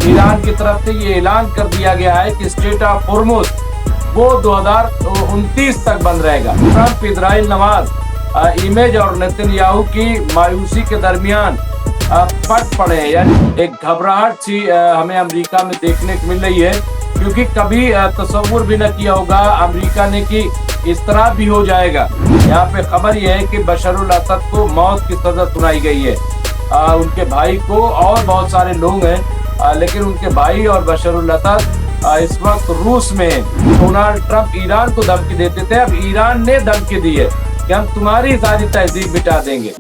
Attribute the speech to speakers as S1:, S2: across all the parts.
S1: Iran की तरफ से ये ऐलान कर दिया गया है कि स्ट्रेट ऑफ हॉर्मुज वो 2029 तक बंद रहेगा। ट्रंप, इजराइल, नवाज इमेज और नेतन्याहू की मायूसी के दरमियान फट पड़े हैं। यानी एक घबराहट सी हमें अमेरिका में देखने को मिल रही है, क्योंकि कभी तसव्वुर भी न किया होगा अमेरिका ने कि इस तरह भी हो जाएगा। यहाँ पे खबर यह है कि बशरुल असद को मौत की सजा सुनाई गई है, उनके भाई को, और बहुत सारे लोग हैं, लेकिन उनके भाई और बशरुल असद इस वक्त रूस में है। डोनाल्ड ट्रंप ईरान को धमकी देते थे, अब ईरान ने धमकी दी है कि हम तुम्हारी सारी तहजीब मिटा देंगे।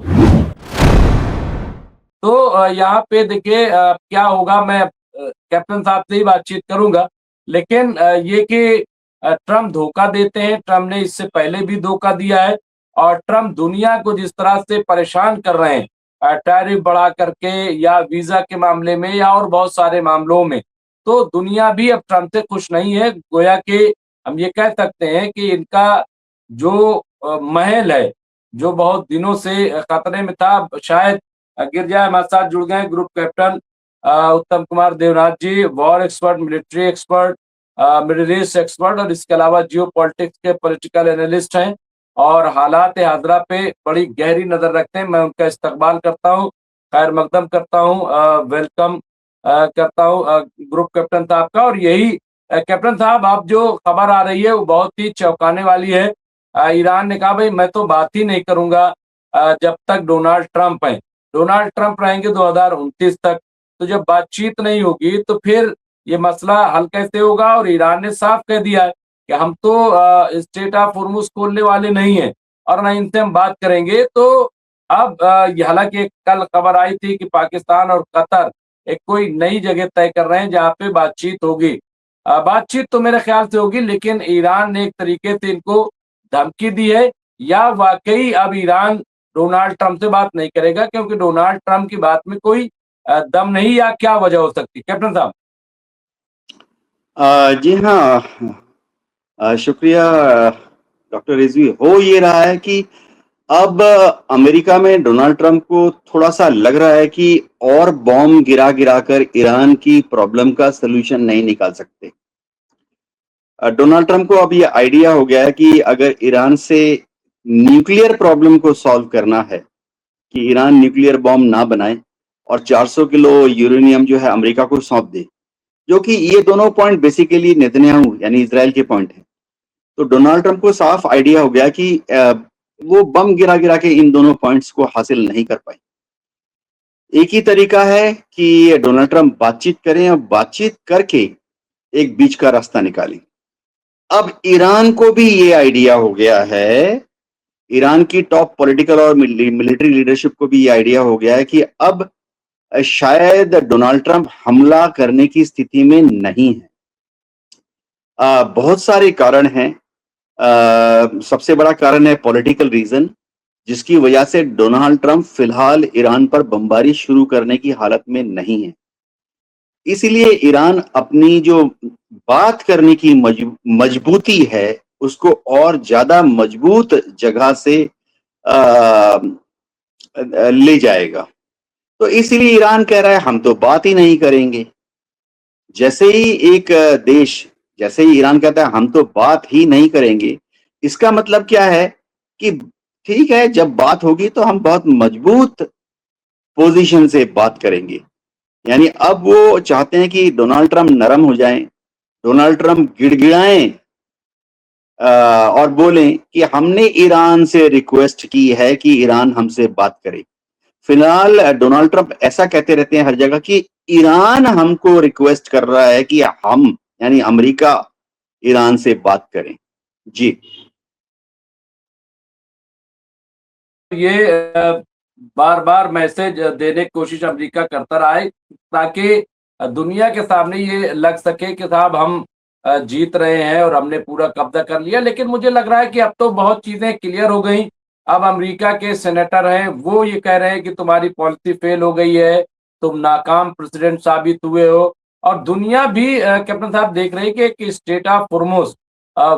S1: तो यहाँ पे देखिए क्या होगा, मैं कैप्टन साहब से ही बातचीत करूंगा, लेकिन ये कि ट्रंप धोखा देते हैं। ट्रंप ने इससे पहले भी धोखा दिया है, और ट्रंप दुनिया को जिस तरह से परेशान कर रहे हैं टैरिफ बढ़ा करके, या वीजा के मामले में, या और बहुत सारे मामलों में, तो दुनिया भी अब ट्रंप से खुश नहीं है। गोया कि हम ये कह सकते हैं कि इनका जो महल है, जो बहुत दिनों से खतरे में था, शायद गिर जाए। हमारे साथ जुड़ गए group captain Uttam Kumar Debnath ji, war expert, military expert, Middle East expert, और इसके अलावा जियो पॉलिटिक्स के पॉलिटिकल एनालिस्ट हैं, और हालात हाजरा पे बड़ी गहरी नजर रखते हैं। मैं उनका इस्तकबाल करता हूँ, खैर मकदम करता हूँ, वेलकम करता हूँ ग्रुप कैप्टन साहब का। और यही कैप्टन साहब, आप जो खबर आ रही है वो बहुत ही चौंकाने वाली है। ईरान ने कहा भाई मैं तो बात ही नहीं करूंगा जब तक डोनाल्ड ट्रंप है। डोनाल्ड ट्रंप रहेंगे 2029 तक, तो जब बातचीत नहीं होगी तो फिर ये मसला हल कैसे होगा। और ईरान ने साफ कह दिया है कि हम तो स्ट्रेट ऑफ हॉर्मुज खोलने वाले नहीं हैं, और ना इनसे हम बात करेंगे। तो अब हालांकि कल खबर आई थी कि पाकिस्तान और कतर एक कोई नई जगह तय कर रहे हैं जहां पे बातचीत होगी। बातचीत तो मेरे ख्याल से होगी, लेकिन ईरान ने एक तरीके से इनको धमकी दी है, या वाकई अब ईरान डोनाल्ड ट्रंप से बात नहीं करेगा, क्योंकि डोनाल्ड ट्रंप की बात में कोई दम नहीं, या क्या वजह हो सकती है कैप्टन साहब?
S2: जी हाँ, शुक्रिया डॉक्टर रिजवी। हो ये रहा है कि अब अमेरिका में डोनाल्ड ट्रंप को थोड़ा सा लग रहा है कि और बॉम्ब गिरा गिरा कर ईरान की प्रॉब्लम का सलूशन नहीं निकाल सकते। डोनाल्ड ट्रंप को अब ये आइडिया हो गया है कि अगर ईरान से न्यूक्लियर प्रॉब्लम को सॉल्व करना है, कि ईरान न्यूक्लियर बॉम्ब ना बनाए और 400 किलो यूरेनियम जो है अमेरिका को सौंप दे, जो कि ये दोनों पॉइंट बेसिकली नेतन्याहू यानी इजराइल के पॉइंट है। तो डोनाल्ड ट्रंप को साफ आइडिया हो गया कि वो बम गिरा गिरा के इन दोनों पॉइंट्स को हासिल नहीं कर पाए। एक ही तरीका है कि डोनाल्ड ट्रंप बातचीत करें और बातचीत करके एक बीच का रास्ता निकालें। अब ईरान को भी ये आइडिया हो गया है, ईरान की टॉप पॉलिटिकल और मिलिट्री लीडरशिप को भी ये आइडिया हो गया है कि अब शायद डोनाल्ड ट्रंप हमला करने की स्थिति में नहीं है। बहुत सारे कारण हैं। सबसे बड़ा कारण है पॉलिटिकल रीजन, जिसकी वजह से डोनाल्ड ट्रंप फिलहाल ईरान पर बमबारी शुरू करने की हालत में नहीं है। इसीलिए ईरान अपनी जो बात करने की मजबूती है उसको और ज्यादा मजबूत जगह से ले जाएगा। तो इसीलिए ईरान कह रहा है हम तो बात ही नहीं करेंगे। जैसे ही एक देश, जैसे ही ईरान कहता है हम तो बात ही नहीं करेंगे, इसका मतलब क्या है कि ठीक है, जब बात होगी तो हम बहुत मजबूत पोजीशन से बात करेंगे। यानी अब वो चाहते हैं कि डोनाल्ड ट्रंप नरम हो जाएं, डोनाल्ड ट्रंप गिड़गिड़ाएं और बोलें कि हमने ईरान से रिक्वेस्ट की है कि ईरान हमसे बात करे। फिलहाल डोनाल्ड ट्रंप ऐसा कहते रहते हैं हर जगह कि ईरान हमको रिक्वेस्ट कर रहा है कि हम यानी अमेरिका ईरान से बात करें। जी,
S1: ये बार बार मैसेज देने की कोशिश अमेरिका करता रहा है, ताकि दुनिया के सामने ये लग सके कि साहब हम जीत रहे हैं और हमने पूरा कब्जा कर लिया। लेकिन मुझे लग रहा है कि अब तो बहुत चीजें क्लियर हो गई। अब अमेरिका के सेनेटर हैं, वो ये कह रहे हैं कि तुम्हारी पॉलिसी फेल हो गई है, तुम नाकाम प्रेसिडेंट साबित हुए हो। और दुनिया भी कैप्टन साहब देख रहे हैं कि एक स्ट्रेट ऑफ हॉर्मुज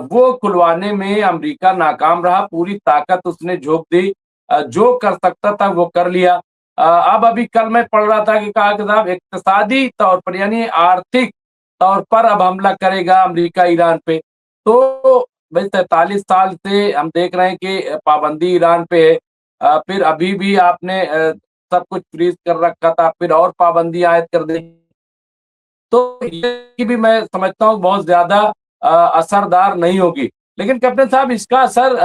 S1: वो खुलवाने में अमेरिका नाकाम रहा। पूरी ताकत उसने झोंक दी, जो कर सकता था वो कर लिया। अब अभी कल मैं पढ़ रहा था कि कहा कि साहब इक्तिसादी तौर पर यानी आर्थिक तौर पर अब हमला करेगा अमेरिका ईरान पे। तो भाई 43 साल से हम देख रहे हैं कि पाबंदी ईरान पे है। फिर अभी भी आपने सब कुछ फ्रीज कर रखा था, फिर और पाबंदी आयद कर दी। तो ये भी मैं समझता हूँ बहुत ज्यादा असरदार नहीं होगी। लेकिन कैप्टन साहब इसका असर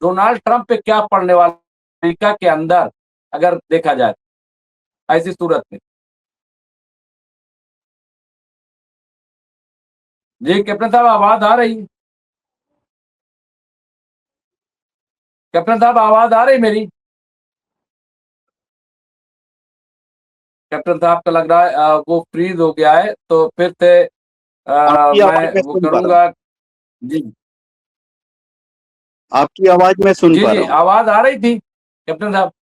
S1: डोनाल्ड ट्रंप पे क्या पड़ने वाला अमेरिका के अंदर अगर देखा जाए ऐसी सूरत में? जी कैप्टन साहब आवाज आ रही? कैप्टन साहब आवाज आ रही मेरी? कैप्टन साहब का लग रहा है वो फ्रीज हो गया है, तो फिर से
S2: आपकी आवाज
S1: मैं
S2: मैं
S1: वो
S2: सुन पा रहा हूँ।
S1: करूंगा। जी
S2: आपकी आवाज मैं सुन
S1: जी
S2: पा
S1: जी
S2: रहा हूँ।
S1: आवाज आ रही थी कैप्टन साहब?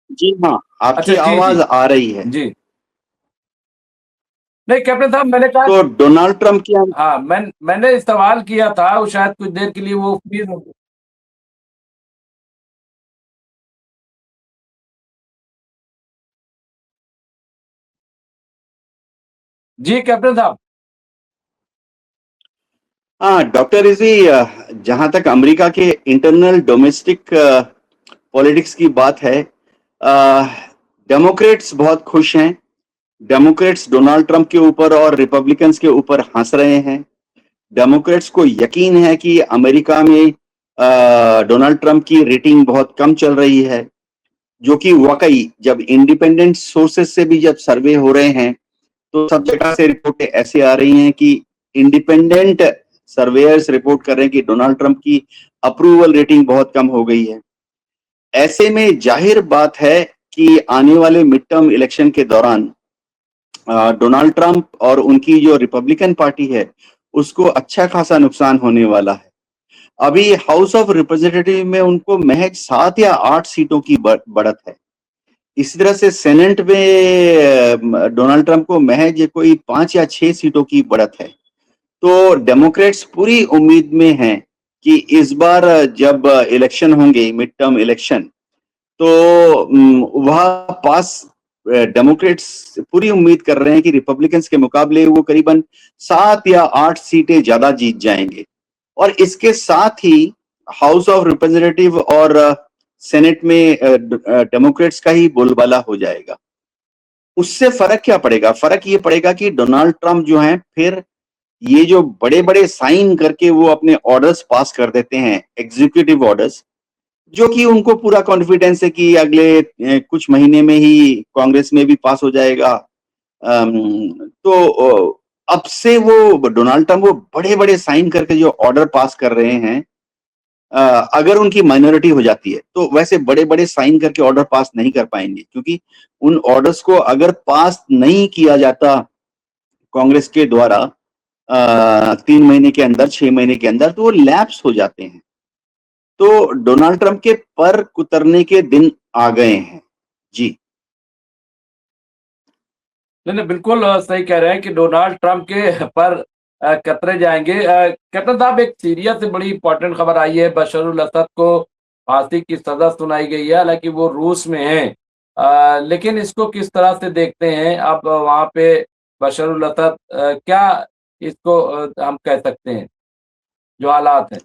S2: जी हाँ,
S1: अच्छा
S2: आपकी
S1: जी जी
S2: आवाज आ रही है।
S1: जी। नहीं कैप्टन साहब मैंने कहा,
S2: तो डोनाल्ड ट्रंप की हम
S1: हाँ मैंने सवाल किया था, वो शायद कुछ देर के लिए वो फ्रीज हो गया। जी कैप्टन साहब।
S2: हाँ, डॉक्टर रिजवी, जहाँ तक अमेरिका के इंटरनल डोमेस्टिक पॉलिटिक्स की बात है, डेमोक्रेट्स बहुत खुश हैं। डेमोक्रेट्स डोनाल्ड ट्रंप के ऊपर और रिपब्लिकन्स के ऊपर हंस रहे हैं। डेमोक्रेट्स को यकीन है कि अमेरिका में डोनाल्ड ट्रंप की रेटिंग बहुत कम चल रही है, जो कि वाकई जब इंडिपेंडेंट सोर्सेस से भी जब सर्वे हो रहे हैं तो सब जगह से रिपोर्टें ऐसे आ रही हैं कि इंडिपेंडेंट सर्वेयर्स रिपोर्ट कर रहे हैं कि डोनाल्ड ट्रंप की अप्रूवल रेटिंग बहुत कम हो गई है। ऐसे में जाहिर बात है कि आने वाले मिड टर्म इलेक्शन के दौरान डोनाल्ड ट्रंप और उनकी जो रिपब्लिकन पार्टी है उसको अच्छा खासा नुकसान होने वाला है। अभी हाउस ऑफ रिप्रेजेंटेटिव में उनको महज 7 या 8 सीटों की बढ़त है। इसी तरह से सेनेट में डोनाल्ड ट्रंप को महज कोई 5 या 6 सीटों की बढ़त है। तो डेमोक्रेट्स पूरी उम्मीद में हैं कि इस बार जब इलेक्शन होंगे, मिड टर्म इलेक्शन, तो वह पास डेमोक्रेट्स पूरी उम्मीद कर रहे हैं कि रिपब्लिकन्स के मुकाबले वो करीबन 7 या 8 सीटें ज्यादा जीत जाएंगे। और इसके साथ ही हाउस ऑफ रिप्रेजेंटेटिव और सेनेट में डेमोक्रेट्स का ही बोलबाला हो जाएगा। उससे फर्क क्या पड़ेगा? फर्क ये पड़ेगा कि डोनाल्ड ट्रंप जो हैं फिर ये जो बड़े-बड़े साइन करके वो अपने ऑर्डर्स पास कर देते हैं, एग्जीक्यूटिव ऑर्डर्स, जो कि उनको पूरा कॉन्फिडेंस है कि अगले कुछ महीने में ही कांग्रेस में भी पास हो जाएगा। तो अब से वो डोनाल्ड ट्रंप वो बड़े-बड़े साइन करके जो ऑर्डर पास कर रहे हैं, अगर उनकी माइनॉरिटी हो जाती है, तो वैसे बड़े-बड़े साइन करके ऑर्डर पास नहीं कर पाएंगे, क्योंकि उन ऑर्डर्स को अगर पास नहीं किया जाता कांग्रेस के द्वारा 3 महीने के अंदर, 6 महीने के अंदर, तो वो लैप्स हो जाते हैं। तो डोनाल्ड ट्रंप के पर कुतरने के दिन आ गए हैं। जी।
S1: नहीं नहीं बिल्कुल सही कह रहे हैं कि डोनाल्ड ट्रंप के पर कतरे जाएंगे। कैप्टन साहब एक सीरिया से बड़ी इंपॉर्टेंट खबर आई है, बशर असद को फांसी की सजा सुनाई गई है, हालांकि वो रूस में है। लेकिन इसको किस तरह से देखते हैं अब वहां पे बशर असद, क्या इसको हम कह सकते हैं जो हालात है?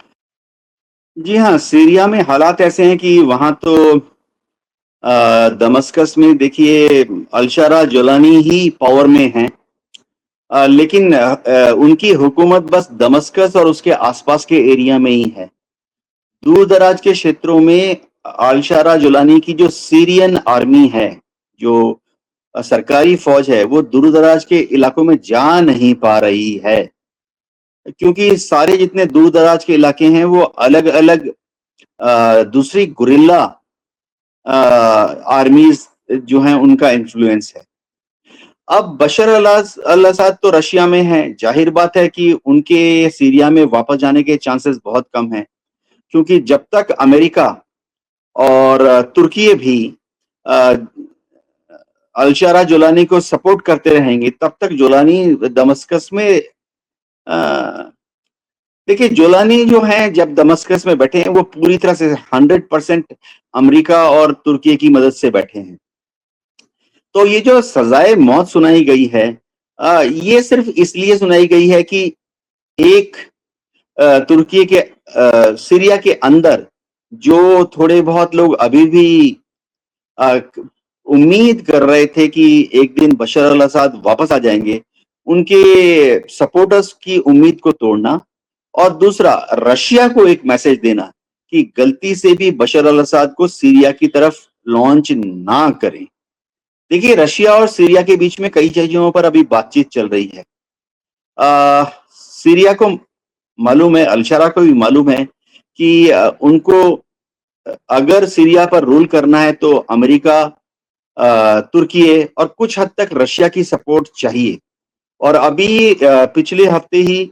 S2: जी हाँ, सीरिया में हालात ऐसे हैं कि वहाँ तो दमस्कस में देखिए अल-शरा जोलानी ही पावर में हैं। लेकिन उनकी हुकूमत बस दमस्कस और उसके आसपास के एरिया में ही है। दूर-दराज के क्षेत्रों में अल-शरा जोलानी की जो सीरियन आर्मी है, जो सरकारी फौज है, वो दूर-दराज के इलाकों में जा नहीं पा रही है। क्योंकि सारे जितने दूर-दराज के इलाके हैं वो अलग-अलग दूसरी गुरिल्ला आर्मीज जो हैं उनका इन्फ्लुएंस है। अब बशर अल असद तो रशिया में हैं, जाहिर बात है कि उनके सीरिया में वापस जाने के चांसेस बहुत कम हैं, क्योंकि जब तक अमेरिका और तुर्की भी अ, अल-शरा जोलानी को सपोर्ट करते रहेंगे, तब तक जोलानी दमस्कस में अ देखिए, जोलानी जो है जब दमस्कस में बैठे हैं वो पूरी तरह से 100% अमेरिका और तुर्की की मदद से बैठे हैं। तो ये जो सजाए मौत सुनाई गई है, ये सिर्फ इसलिए सुनाई गई है कि एक तुर्की के सीरिया के अंदर जो थोड़े बहुत लोग अभी भी अ, उम्मीद कर रहे थे कि एक दिन बशर अल असद वापस आ जाएंगे, उनके सपोर्टर्स की उम्मीद को तोड़ना, और दूसरा रशिया को एक मैसेज देना कि गलती से भी बशर अल असद को सीरिया की तरफ लॉन्च ना करें। देखिए, रशिया और सीरिया के बीच में कई चीजों पर अभी बातचीत चल रही है। सीरिया को मालूम है, अलशरा को भी मालूम है कि उनको अगर सीरिया पर रूल करना है तो अमेरिका, तुर्की और कुछ हद तक रशिया की सपोर्ट चाहिए। और अभी पिछले हफ्ते ही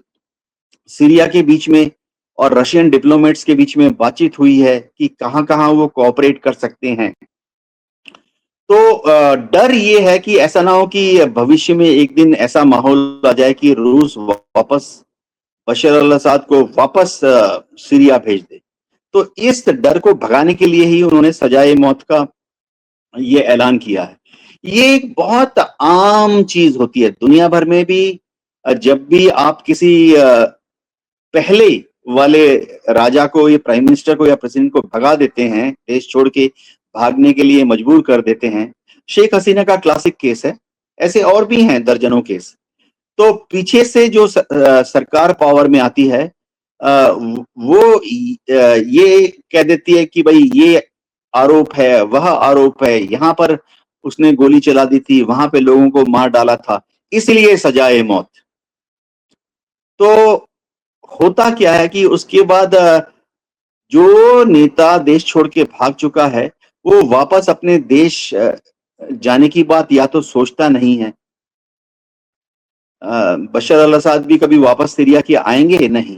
S2: सीरिया के बीच में और रशियन डिप्लोमेट्स के बीच में बातचीत हुई है कि कहां-कहां वो कोऑपरेट कर सकते हैं। तो डर ये है कि ऐसा ना हो कि भविष्य में एक दिन ऐसा माहौल आ जाए कि रूस वापस बशर अल असद को वापस सीरिया भेज दे। तो इस डर को भगाने के लिए ही उन्होंने सजाए मौत का ये ऐलान किया है। ये एक बहुत आम चीज होती है दुनिया भर में भी। जब भी आप किसी पहले वाले राजा को या प्राइम मिनिस्टर को या प्रेसिडेंट को भगा देते हैं, देश छोड़ के भागने के लिए मजबूर कर देते हैं। शेख हसीना का क्लासिक केस है, ऐसे और भी हैं दर्जनों केस। तो पीछे से जो सरकार पावर में आती है, वो ये कह देती है कि भाई ये आरोप है, वह आरोप है, यहाँ पर उसने गोली चला दी थी, वहां पे लोगों को मार डाला था, इसलिए सजाए मौत। तो होता क्या है कि उसके बाद जो नेता देश छोड़ के भाग चुका है, वो वापस अपने देश जाने की बात या तो सोचता नहीं है। बशर अल असद भी कभी वापस सीरिया के आएंगे नहीं,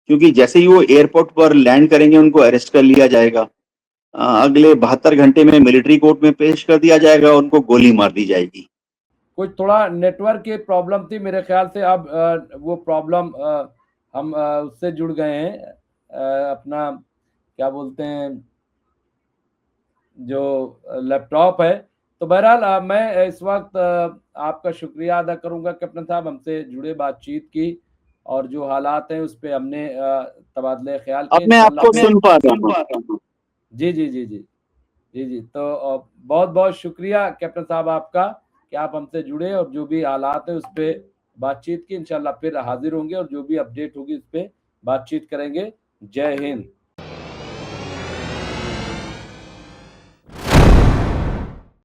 S2: क्योंकि जैसे ही वो एयरपोर्ट पर लैंड करेंगे उनको अरेस्ट कर लिया जाएगा। अगले 72 घंटे में मिलिट्री कोर्ट में पेश कर दिया जाएगा, उनको गोली मार दी जाएगी।
S1: कुछ थोड़ा नेटवर्क की प्रॉब्लम थी मेरे ख्याल से। अब वो प्रॉब्लम हम उससे जुड़ गए हैं, अपना क्या बोलते हैं, जो लैपटॉप है। तो बहरहाल मैं इस वक्त आपका शुक्रिया अदा करूंगा कैप्टन साहब, हमसे जुड़े बातचीत की और जो हालात हैं उस पे हमने तबादले ख्याल
S2: अब
S1: किए
S2: मैं
S1: इंशाल्लाह
S2: आपको
S1: फिर।
S2: सुन पा रहा हूँ।
S1: जी जी जी जी जी जी। तो बहुत बहुत शुक्रिया कैप्टन साहब आपका कि आप हमसे जुड़े और जो भी हालात है उस पे बातचीत की। इंशाल्लाह फिर हाजिर होंगे और जो भी अपडेट होगी उस पे बातचीत करेंगे। जय हिंद।